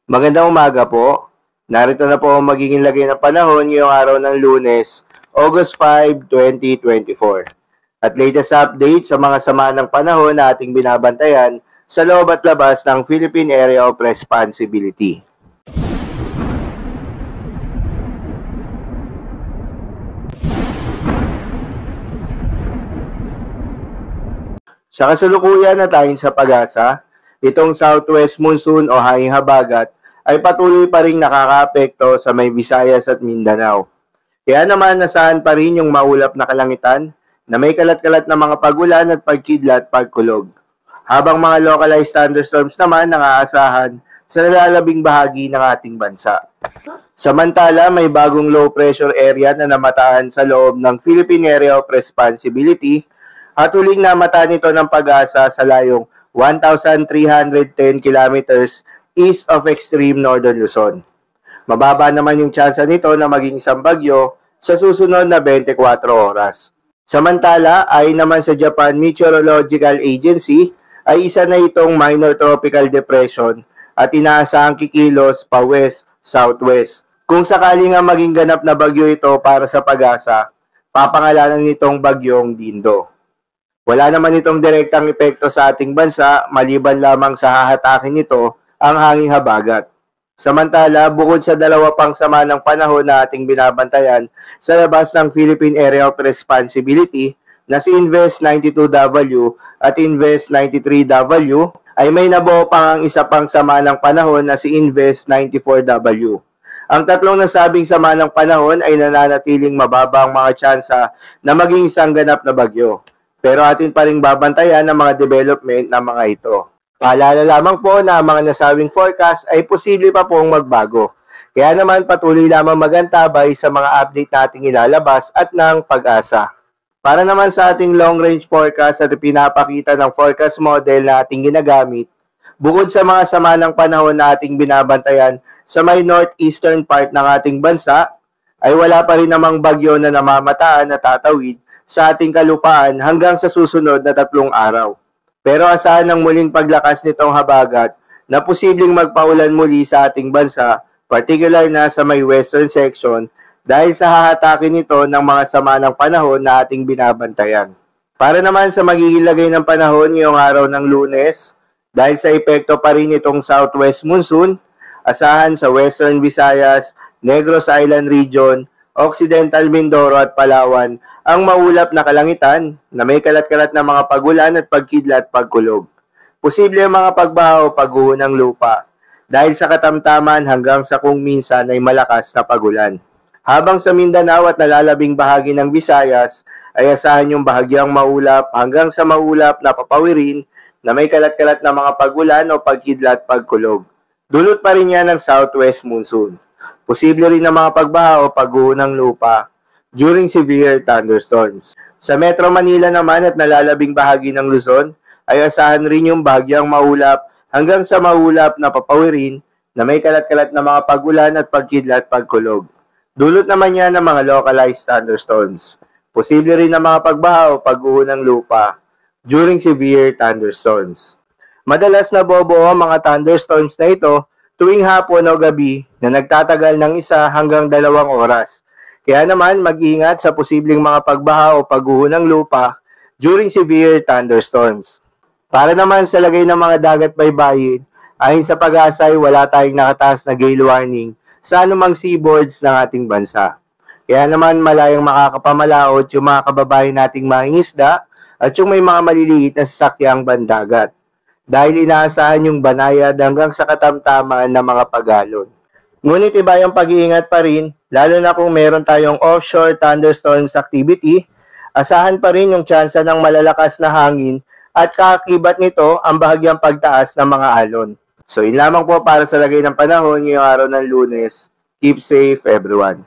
Magandang umaga po. Narito na po ang magiging lagay ng panahon ngayong araw ng Lunes, August 5, 2024. At latest update sa mga sama ng panahon na ating binabantayan sa loob at labas ng Philippine Area of Responsibility. Sa kasalukuyan na tayong sa pag-asa, itong southwest monsoon o hanging habagat ay patuloy pa rin nakakaapekto sa may Visayas at Mindanao. Kaya naman nasaan pa rin yung maulap na kalangitan na may kalat-kalat na mga pagulan at pagkidlat pagkulog. Habang mga localized thunderstorms naman nakaasahan sa nalalabing bahagi ng ating bansa. Samantala, may bagong low pressure area na namataan sa loob ng Philippine Area of Responsibility at huling namataan ito ng pag-asa sa layong 1,310 kilometers east of extreme northern Luzon. Mababa naman yung tsansa nito na maging isang bagyo sa susunod na 24 oras. Samantala, ayon naman sa Japan Meteorological Agency, ay isa na itong minor tropical depression at inaasahang kikilos pa west-southwest. Kung sakali nga maging ganap na bagyo ito para sa pag-asa, papangalanan nitong bagyong Dindo. Wala naman itong direktang epekto sa ating bansa, maliban lamang sa hahatakin nito ang hanging habagat. Samantala, bukod sa dalawa pang sama ng panahon na ating binabantayan sa labas ng Philippine Area of Responsibility na si Invest 92W at Invest 93W, ay may nabuo pang ang isa pang sama ng panahon na si Invest 94W. Ang tatlong nasabing sama ng panahon ay nananatiling mababa ang mga tsansa na maging isang ganap na bagyo. Pero atin pa rin babantayan ang mga development ng mga ito. Paalala lamang po na ang mga nasabing forecast ay posible pa pong magbago. Kaya naman patuloy lamang magantabay sa mga update nating ilalabas at ng pag-asa. Para naman sa ating long-range forecast at pinapakita ng forecast model na ating ginagamit, bukod sa mga sama ng panahon na ating binabantayan sa may northeastern part ng ating bansa, ay wala pa rin namang bagyo na namamataan na tatawid sa ating kalupaan hanggang sa susunod na 3 araw. Pero asahan ng muling paglakas nitong habagat na posibleng magpaulan muli sa ating bansa, particular na sa may western section, dahil sa hahatakin nito ng mga sama ng panahon na ating binabantayan. Para naman sa magiging lagay ng panahon ngayong araw ng Lunes, dahil sa epekto pa rin itong southwest monsoon, asahan sa western Visayas, Negros Island region, Occidental Mindoro at Palawan ang maulap na kalangitan na may kalat-kalat na mga pagulan at pagkidlat pagkulog. Posible ang mga pagbaha o pagguho ng lupa dahil sa katamtaman hanggang sa kung minsan ay malakas na pagulan. Habang sa Mindanao at nalalabing bahagi ng Visayas ay asahan yung bahagyang maulap hanggang sa maulap na papawirin na may kalat-kalat na mga pagulan o pagkidlat pagkulog. Dulot pa rin yan ng southwest monsoon. Posible rin ang mga pagbaha o pagguho ng lupa during severe thunderstorms. Sa Metro Manila naman at nalalabing bahagi ng Luzon, ay asahan rin yung bahagyang maulap hanggang sa maulap na papawirin na may kalat-kalat na mga pagulan at pagkidlat pagkulog. Dulot naman yan ng mga localized thunderstorms. Posible rin ang mga pagbaha o pagguho ng lupa during severe thunderstorms. Madalas na bobo ang mga thunderstorms na ito tuwing hapon o gabi na nagtatagal ng 1 hanggang 2 oras. Kaya naman mag-ingat sa posibleng mga pagbaha o pagguho ng lupa during severe thunderstorms. Para naman sa lagay ng mga dagat baybayin, ayon sa pag-asa ay wala tayong nakataas na gale warning sa anumang seaboards ng ating bansa. Kaya naman malayang makakapamalaot yung mga kababayan nating mangingisda at yung may mga maliliit na sasakyang bandagat. Dahil inaasahan yung banayad hanggang sa katamtaman ng mga pagalon. Ngunit iba yung pag-iingat pa rin, lalo na kung meron tayong offshore thunderstorms activity, asahan pa rin yung tsansa ng malalakas na hangin at kaakibat nito ang bahagyang pagtaas ng mga alon. So yun lamang po para sa lagay ng panahon ngayong araw ng Lunes. Keep safe everyone.